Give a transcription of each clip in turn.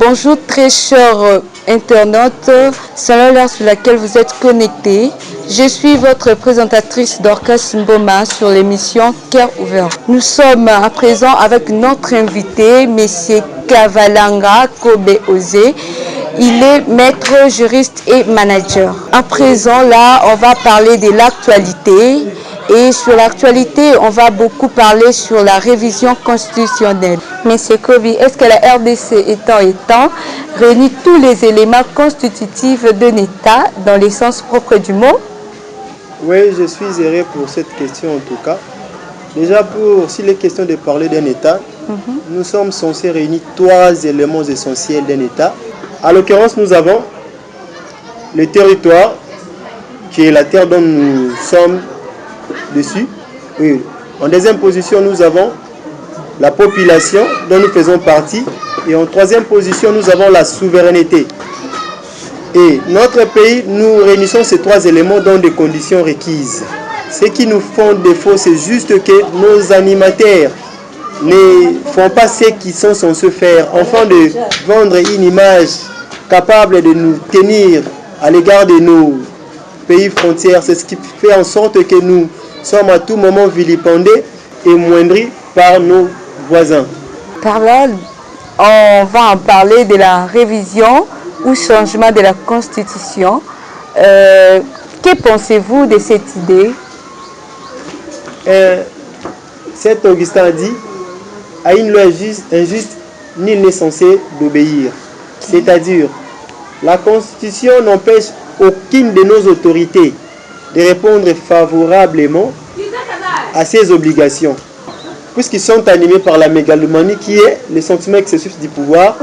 Bonjour très chers internautes, selon l'heure sur laquelle vous êtes connectés. Je suis votre présentatrice Dorcas Mboma sur l'émission Cœur ouvert. Nous sommes à présent avec notre invité, M. Kavalanga Kobe Ozé. Il est maître, juriste et manager. À présent, là, on va parler de l'actualité. Et sur l'actualité, on va beaucoup parler sur la révision constitutionnelle. Monsieur Kobe, est-ce que la RDC étant réunit tous les éléments constitutifs d'un État dans le sens propre du mot? Oui, je suis heureux pour cette question en tout cas. Déjà, s'il est question de parler d'un État, nous sommes censés réunir trois éléments essentiels d'un État. En l'occurrence, nous avons le territoire, qui est la terre dont nous sommes dessus. Oui. En deuxième position, nous avons la population dont nous faisons partie. Et en troisième position, nous avons la souveraineté. Et notre pays, nous réunissons ces trois éléments dans des conditions requises. Ce qui nous font défaut, c'est juste que nos animateurs ne font pas ce qu'ils sont censés faire, afin de vendre une image capable de nous tenir à l'égard de nos pays frontières. C'est ce qui fait en sorte que nous sommes à tout moment vilipendés et moindris par nos voisins. Par là, on va en parler de la révision ou changement de la Constitution. Que pensez-vous de cette idée? Cet Augustin a dit, à une loi injuste, nul n'est censé d'obéir. C'est-à-dire, la Constitution n'empêche aucune de nos autorités de répondre favorablement à ses obligations, puisqu'ils sont animés par la mégalomanie qui est le sentiment excessif du pouvoir,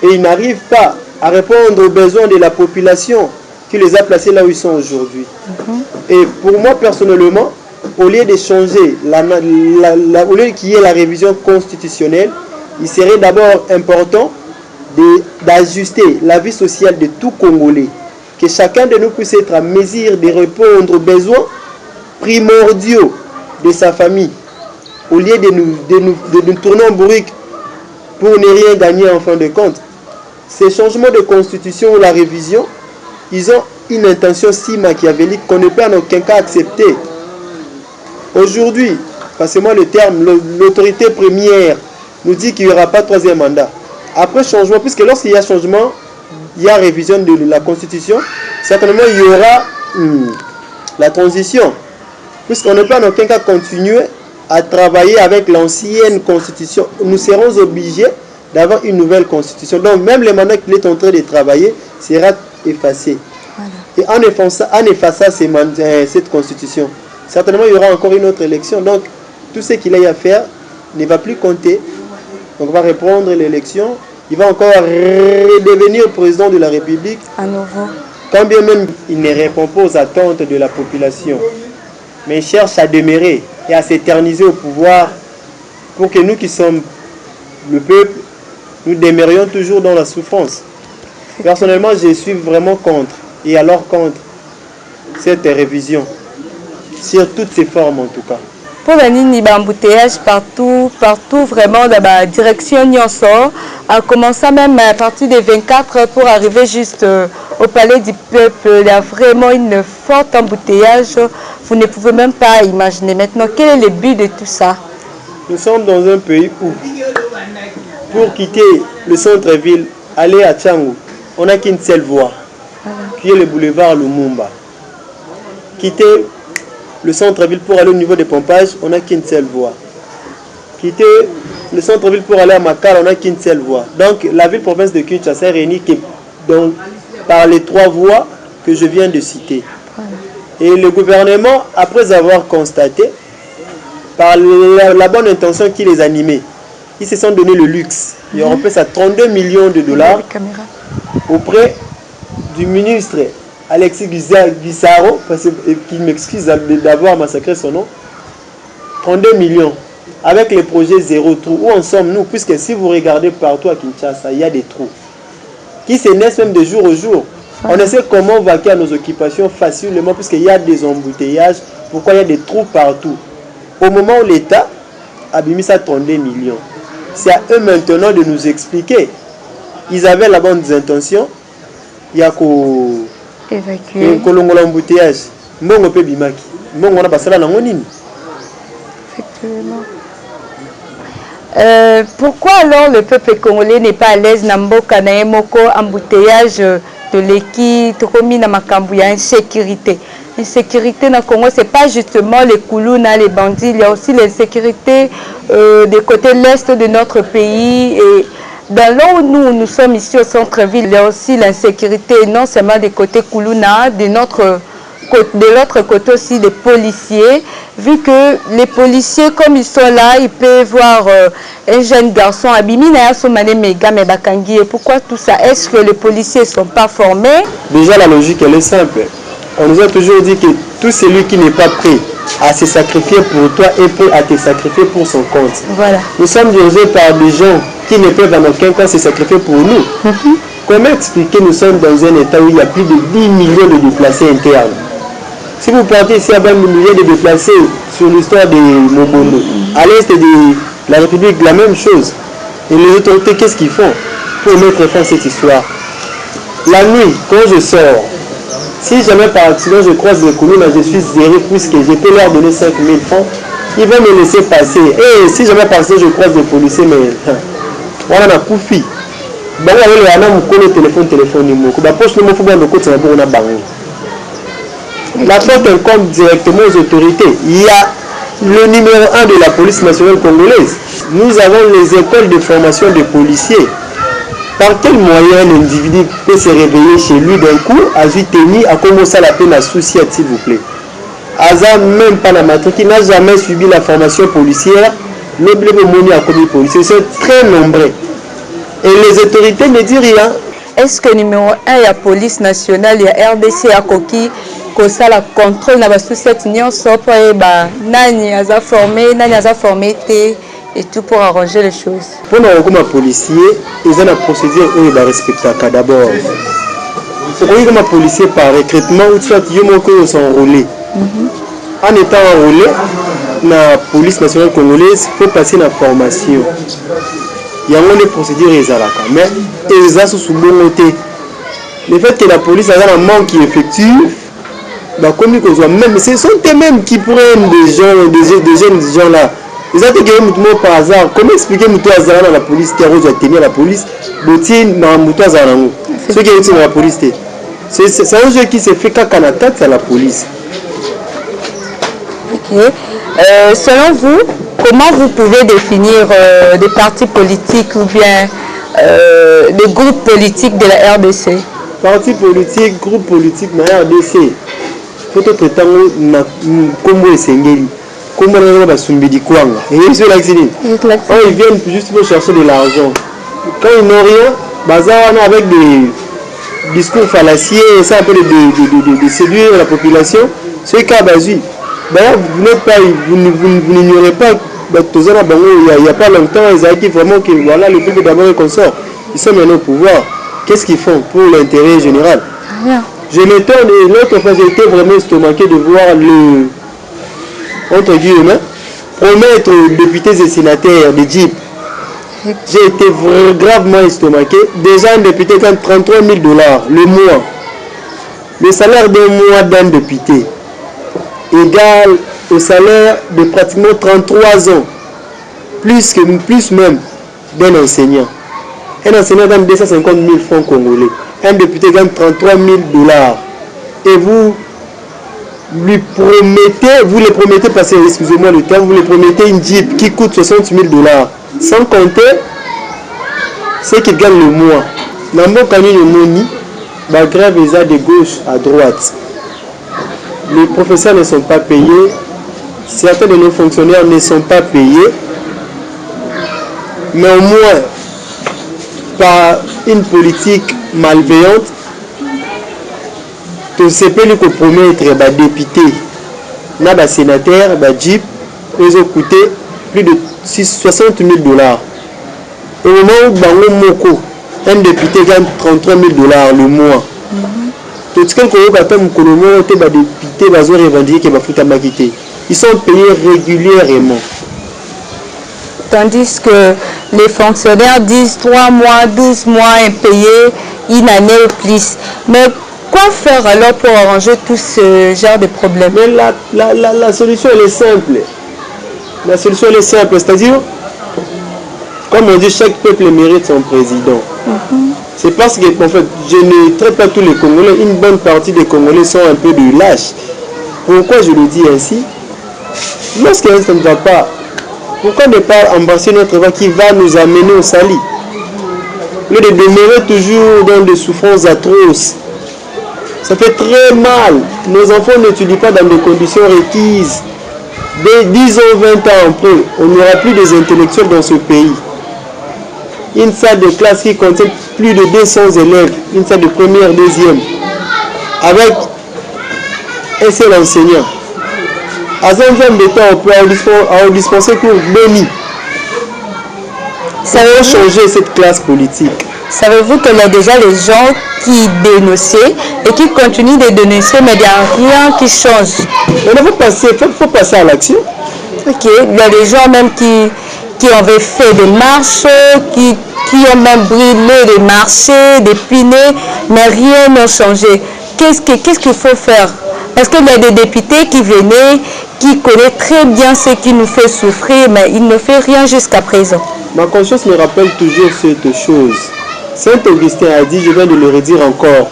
et ils n'arrivent pas à répondre aux besoins de la population qui les a placés là où ils sont aujourd'hui. Et pour moi personnellement, au lieu de changer, au lieu qu'il y ait la révision constitutionnelle, il serait d'abord important d'ajuster la vie sociale de tout Congolais, que chacun de nous puisse être à mesure de répondre aux besoins primordiaux de sa famille, au lieu de nous tourner en bourrique pour ne rien gagner en fin de compte. Ces changements de constitution ou la révision, ils ont une intention si machiavélique qu'on ne peut en aucun cas accepter. Aujourd'hui, passez-moi le terme, l'autorité première nous dit qu'il n'y aura pas troisième mandat. Après changement, puisque lorsqu'il y a changement, il y a révision de la Constitution, certainement il y aura la transition. Puisqu'on ne peut en aucun cas continuer à travailler avec l'ancienne Constitution. Nous serons obligés d'avoir une nouvelle Constitution. Donc même le mandat qu'il est en train de travailler sera effacé. Et en effaçant cette Constitution, certainement il y aura encore une autre élection. Donc tout ce qu'il a à faire ne va plus compter. Donc on va reprendre l'élection. Il va encore redevenir président de la République. À nouveau. Quand bien même il ne répond pas aux attentes de la population, mais il cherche à demeurer et à s'éterniser au pouvoir pour que nous qui sommes le peuple, nous demeurions toujours dans la souffrance. Personnellement, je suis vraiment contre, et alors contre cette révision, sur toutes ses formes en tout cas. Pour la ligne d'embouteillage partout vraiment dans la direction Nyonso, en commençant même à partir des 24 pour arriver juste au palais du peuple, il y a vraiment une forte embouteillage. Vous ne pouvez même pas imaginer. Maintenant, quel est le but de tout ça? Nous sommes dans un pays où, pour quitter le centre-ville, aller à Tchangou, on n'a qu'une seule voie, qui est le boulevard Lumumba. Quitter le centre-ville pour aller au niveau des pompages, on n'a qu'une seule voie. Quitter le centre-ville pour aller à Makala, on n'a qu'une seule voie. Donc la ville-province de Kinshasa est réunie par les trois voies que je viens de citer. Et le gouvernement, après avoir constaté, par la bonne intention qui les animait, ils se sont donné le luxe. Ils ont fait ça 32 millions de dollars auprès du ministre Alexis Guissaro, parce qu'il m'excuse d'avoir massacré son nom. 32 millions. Avec les projets zéro trou. Où en sommes-nous? Puisque si vous regardez partout à Kinshasa, il y a des trous qui se naissent même de jour au jour. On essaie comment vaquer à nos occupations facilement, puisqu'il y a des embouteillages. Pourquoi il y a des trous partout? Au moment où l'État a mis ça 32 millions, c'est à eux maintenant de nous expliquer ils avaient la bonne intention. Il y a évacuer. L'embouteillage. Mbongo pe bimaki. Mbongo na basala na ngonini. Effectivement. Pourquoi alors le peuple congolais n'est pas à l'aise na mboka na moko embouteillage de l'équipe tokomi na makambu ya insécurité. L'insécurité na Congo, c'est pas justement les Koulouna, les bandits, il y a aussi l'insécurité des côtés l'est de notre pays et dans là où nous sommes ici au centre-ville, il y a aussi l'insécurité non seulement des côtés Koulouna, de l'autre côté aussi des policiers, vu que les policiers, comme ils sont là, ils peuvent voir un jeune garçon abîmé, et pourquoi tout ça? Est-ce que les policiers ne sont pas formés? Déjà, la logique, elle est simple. On nous a toujours dit que tout celui qui n'est pas prêt à se sacrifier pour toi est prêt à te sacrifier pour son compte. Voilà. Nous sommes dirigés par des gens qui ne peuvent en aucun cas se sacrifier pour nous. Comment expliquer que nous sommes dans un état où il y a plus de 10 millions de déplacés internes? Si vous partez ici à 20 millions de déplacés sur l'histoire de Mobondo, à l'est de la République, la même chose. Et les autorités, qu'est-ce qu'ils font pour mettre fin à cette histoire? La nuit, quand je sors, si jamais par accident je croise les Koulouna, je suis zéré puisque je peux leur donner 5 000 francs, ils vont me laisser passer. Et si jamais par accident je croise des policiers, mais voilà, on a koufi. Bon, on a mon téléphone, la porte incombe directement aux autorités. Il y a le numéro 1 de la police nationale congolaise. Nous avons les écoles de formation des policiers. Par quel moyen l'individu peut se réveiller chez lui d'un coup, à lui tenir, à commencer à la peine à souci, s'il vous plaît? Aza même pas la matrice qui n'a jamais subi la formation policière, le blé moni a commis policier, c'est très nombreux. Et les autorités ne disent rien. Est-ce que numéro 1, il y a police nationale, il y a RDC à Koki, que ça la contrôle na ba société nyonso po ba nani aza formé et tout pour arranger les choses. Pour nous comme policier, ils ont une procédure où ils doivent respecter d'abord. Oui, comme policier par recrutement ou soit ils sont enrôlés. En étant enrôlé, la police nationale congolaise peut passer la formation. Il y a une procédure mais ils ont sous bon côté. Le fait que la police a un manque qui effectue, même, ce sont eux-mêmes qui prennent des jeunes gens là. Ils ont dit que par hasard, comment expliquer que hasard dans la police qui a tenir la police, ceux qui sont dans la police. C'est un jeu qui se fait quand on attaque à la police. Ok. Selon vous, comment vous pouvez définir des partis politiques ou bien des groupes politiques de la RDC? Parti politique, groupe politique, na RDC. Faut être temps comme Sengeli, comme on a Sumbidi Kwanga. Et ils viennent juste pour chercher de l'argent. Quand ils n'ont rien, bazar avec des discours fallacieux, ça un peu de séduire la population. C'est cas basé. D'ailleurs, vous n'êtes pas, vous n'ignorez pas. Il n'y a pas longtemps, ils ont dit vraiment que voilà, le peuple d'abord est consort. Ils sont maintenant au pouvoir. Qu'est-ce qu'ils font pour l'intérêt général? Rien. Je m'étonne et l'autre fois j'ai été vraiment estomaqué de voir le entre guillemets promettre aux députés et sénateurs de Jeep. J'ai été gravement estomaqué. Déjà un député gagne 33 000 $ le mois. Le salaire d'un mois d'un député égale au salaire de pratiquement 33 ans. Plus même d'un enseignant. Un enseignant gagne 250 000 francs congolais. Un député gagne 33 000 $. Et vous les promettez, parce que, excusez-moi le terme, vous les promettez une Jeep qui coûte 60 000 $. Sans compter ce qu'ils gagnent le mois. Dans mon cahier de Moni, la grève est de gauche à droite. Les professeurs ne sont pas payés. Certains de nos fonctionnaires ne sont pas payés. Mais au moins, par une politique malveillante, tout ce pays qu'on promet être député, des sénateurs, des Jeep, ils ont coûté plus de 60 000 $. Au moment où Bango Moko, un député gagne 33 000 $ le mois, tout ce qu'on ils sont payés régulièrement. tandis que les fonctionnaires disent 3 mois, 12 mois impayés, une année ou plus. Mais quoi faire alors pour arranger tout ce genre de problèmes? Mais la solution, elle est simple. La solution, elle est simple, c'est-à-dire, comme on dit, chaque peuple mérite son président. C'est parce que, en fait, je ne traite pas tous les Congolais. Une bonne partie des Congolais sont un peu de lâches. Pourquoi je le dis ainsi? Lorsqu'un ne va pas, pourquoi ne pas embrasser notre voie qui va nous amener au salut? Au lieu de demeurer toujours dans des souffrances atroces. Ça fait très mal. Nos enfants n'étudient pas dans des conditions requises. Dès 10 ans, 20 ans après, on n'aura plus des intellectuels dans ce pays. Une salle de classe qui contient plus de 200 élèves, une salle de première, deuxième, avec un seul enseignant. À 5 ans de temps, on peut dispenser cours béni. Ça va changer cette classe politique. Savez-vous qu'il y a déjà les gens qui dénonçaient et qui continuent de dénoncer, mais il n'y a rien qui change? Il faut passer à l'action. Ok, il y a des gens même qui avaient fait des marches, qui ont même brûlé des marchés, des pinés, mais rien n'a changé. Qu'est-ce qu'il faut faire? Parce qu'il y a des députés qui venaient, qui connaissent très bien ce qui nous fait souffrir, mais ils ne font rien jusqu'à présent. Ma conscience me rappelle toujours cette chose. Saint Augustin a dit, je viens de le redire encore,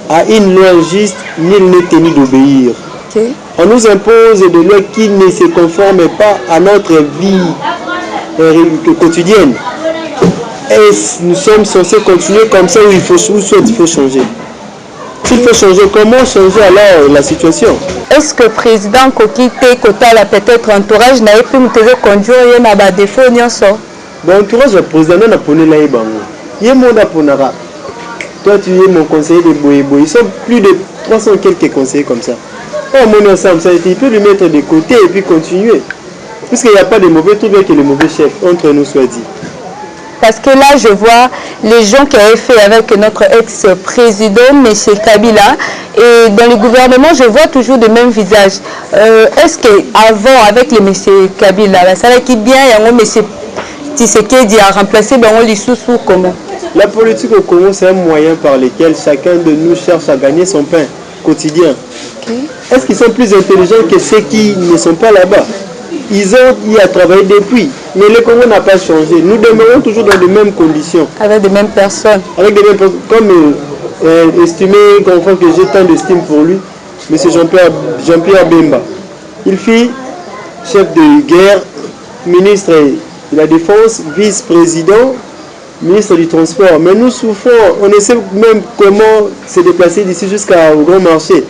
à une loi juste, nul n'est tenu d'obéir. Okay. On nous impose des lois qui ne se conforment pas à notre vie quotidienne. Et nous sommes censés continuer comme ça où il faut changer. S'il faut changer, comment changer alors la situation? Est-ce que le président Kokite Kotala, peut-être entourage, n'avait pu nous conduire à des défauts? Bon, entourage, le président n'a pas eu la bango. Il y a mon aponara. Toi, tu es mon conseiller de Boyeboy. Ils sont plus de 300 quelques conseillers comme ça. Oh, mon ensemble, ça, il peut le mettre de côté et puis continuer. Puisqu'il n'y a pas de mauvais tout bien que le mauvais chef, entre nous soit dit. Parce que là, je vois les gens qui avaient fait avec notre ex-président, M. Kabila, et dans le gouvernement, je vois toujours le même visage. Est-ce qu'avant, avec le M. Kabila, ça va qui bien, et M. Tshisekedi a remplacé les sous-sous comment? La politique au Congo, c'est un moyen par lequel chacun de nous cherche à gagner son pain quotidien. Okay. Est-ce qu'ils sont plus intelligents que ceux qui ne sont pas là-bas? Ils ont y à travailler depuis, mais le Congo n'a pas changé. Nous demeurons toujours dans les mêmes conditions. Avec les mêmes personnes. Avec des mêmes personnes, comme estimé, confond que j'ai tant d'estime pour lui, M. Jean-Pierre Bemba. Il fut chef de guerre, ministre de la Défense, vice-président, ministre du Transport. Mais nous souffrons, on ne sait même comment se déplacer d'ici jusqu'au grand marché.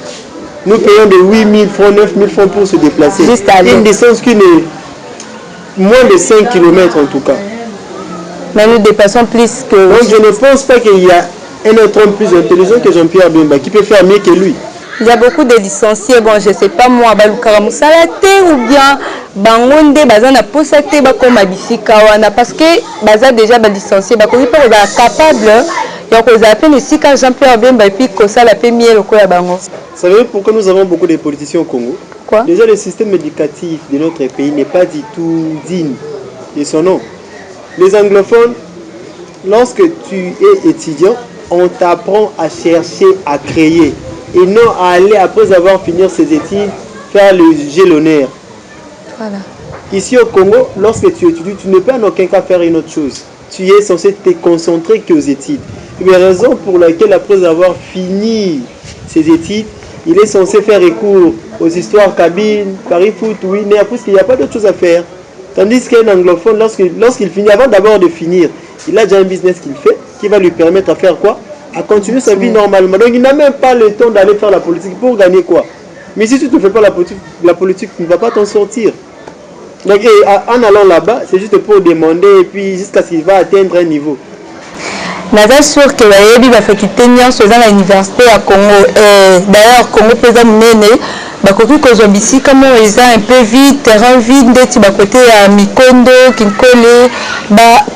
Nous payons de 8 000 francs, 9 000 francs pour se déplacer. Une distance qui est moins de 5 km en tout cas. Mais nous dépassons plus que... Donc je ne pense pas qu'il y a un autre homme plus intelligent que Jean-Pierre Bemba qui peut faire mieux que lui. Il y a beaucoup de licenciés, bon je ne sais pas moi, ou bien bangonde bazana posate comme abisika wana parce que baza déjà ba licencié ba kozi pas capable ya koza peine ici quand Jean-Pierre Bemba et puis kosa la premier loko ya bango. Vous savez pourquoi nous avons beaucoup de politiciens au Congo? Quoi? Déjà le système éducatif de notre pays n'est pas du tout digne de son nom. Les anglophones, lorsque tu es étudiant, on t'apprend à chercher, à créer et non à aller après avoir fini ses études faire le jalonnaire. Voilà. Ici au Congo, lorsque tu étudies, tu ne peux en aucun cas faire une autre chose. Tu es censé te concentrer qu'aux études. Et la raison pour laquelle après avoir fini ses études, il est censé faire recours aux histoires cabines, Paris foot, oui, mais après il n'y a pas d'autre chose à faire. Tandis qu'un anglophone, lorsqu'il finit, avant d'abord de finir, il a déjà un business qu'il fait, qui va lui permettre à faire quoi? À continuer sa vie normalement. Donc il n'a même pas le temps d'aller faire la politique pour gagner quoi? Mais si tu ne fais pas la politique, tu ne vas pas t'en sortir. Donc en allant là-bas, c'est juste pour demander et puis jusqu'à ce qu'il va atteindre un niveau. Je suis sûr que les facultés sont dans l'université à Congo. D'ailleurs, Congo présent mené. Bakoki kozobisi comment ils ont un peu vite, terrain vide, d'être côté à Mikondo, Kinkole,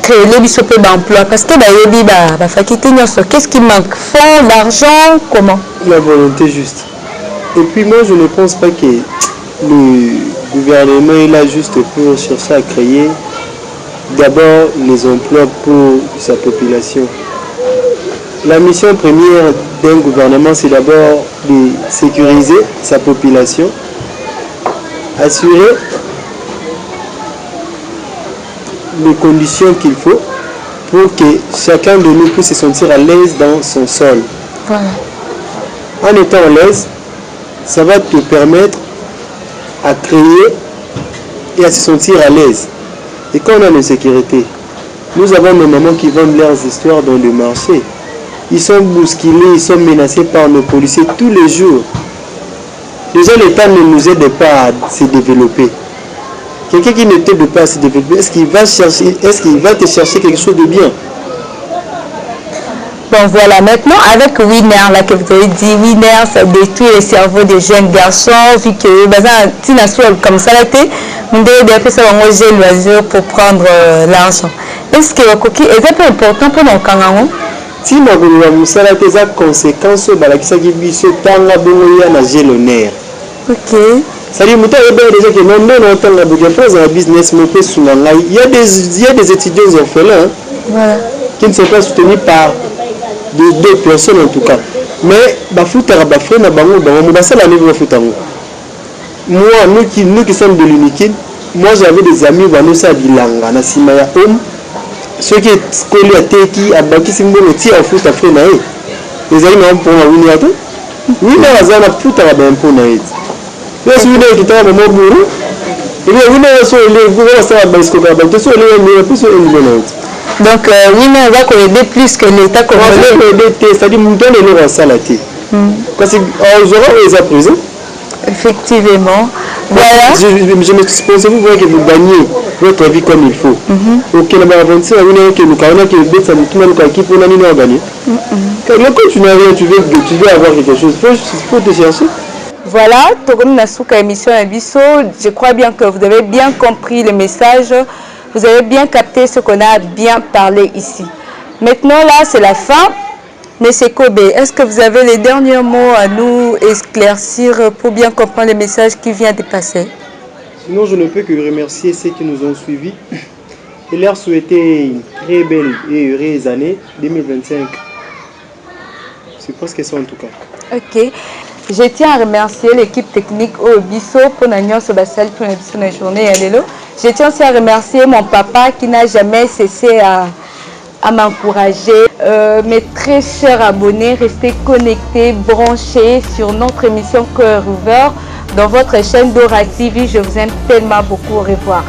créer les bisopes d'emploi. Parce que les facultés qu'est-ce qui manque? Fonds, l'argent, comment? La volonté juste. Et puis moi, je ne pense pas que le gouvernement est là juste pour chercher à créer d'abord les emplois pour sa population. La mission première d'un gouvernement, c'est d'abord de sécuriser sa population, assurer les conditions qu'il faut pour que chacun de nous puisse se sentir à l'aise dans son sol. Voilà. En étant à l'aise, ça va te permettre à créer et à se sentir à l'aise. Et quand on a une sécurité, nous avons nos mamans qui vendent leurs histoires dans le marché. Ils sont bousculés, ils sont menacés par nos policiers tous les jours. Déjà, l'État ne nous aide pas à se développer. Quelqu'un qui ne t'aide pas à se développer, est-ce qu'il va te chercher quelque chose de bien? Bon voilà, maintenant avec Winner, là que vous avez dit, Winner, ça détruit le cerveau des jeunes garçons, vu que tu n'as pas comme ça, là, on devait faire ça au loisir pour prendre l'argent. Est-ce que Koki est un peu important pour nos Kangaroo? Si ma gouverne, ça a des conséquences, balakisa qui bise tanga bongoya na gélonaire. Ok. Ça dit, muta ebe déjà que non tanga bongoya pour un business mon peu sous l'angai. Il y a des étudiants orphelins voilà, qui ne sont pas soutenus par deux personnes en tout cas. Mais bafutara bafre na bango bango basala ne va futango. Moi nous qui sommes de l'unique, moi j'avais des amis banosa bilanga na simaya homme. Ceux qui sont collés à Teki, à Baki Simbo, le tir à foot à Frénaï. Les amis n'ont pas un peu. Oui, mais la zone a tout à la même pour naïd. Là, si vous avez quitté un moment bourreau, et bien vous n'avez pas les gouvernements à Baïsko Kabal, tout ça, les plus sur le niveau naïd. Donc, oui, mais on va aider plus que l'État comme on va aider, c'est-à-dire, nous donner le roi salaté. Parce qu'on aura les apprises. Effectivement. Voilà. Je me suppose vous voyez que vous gagnez votre vie comme il faut. Ok, la aventure, que nous avons que le ça nous tout qui pour nous gagner. Quand tu n'as rien, tu veux avoir quelque chose, il faut te chercher. Voilà, Togomi Nasuka émission Abisso. Je crois bien que vous avez bien compris le message. Vous avez bien capté ce qu'on a bien parlé ici. Maintenant, là, c'est la fin. Monsieur Kobe, est-ce que vous avez les derniers mots à nous éclaircir pour bien comprendre le message qui vient de passer? Sinon, je ne peux que remercier ceux qui nous ont suivis et leur souhaiter une très belle et heureuse année 2025. C'est presque ça en tout cas. Ok. Je tiens à remercier l'équipe technique au Bisso pour l'agneau Sobasal pour la journée. Je tiens aussi à remercier mon papa qui n'a jamais cessé à m'encourager. Mes très chers abonnés, restez connectés, branchés sur notre émission Cœur Ouvert dans votre chaîne Dora TV. Je vous aime tellement beaucoup. Au revoir.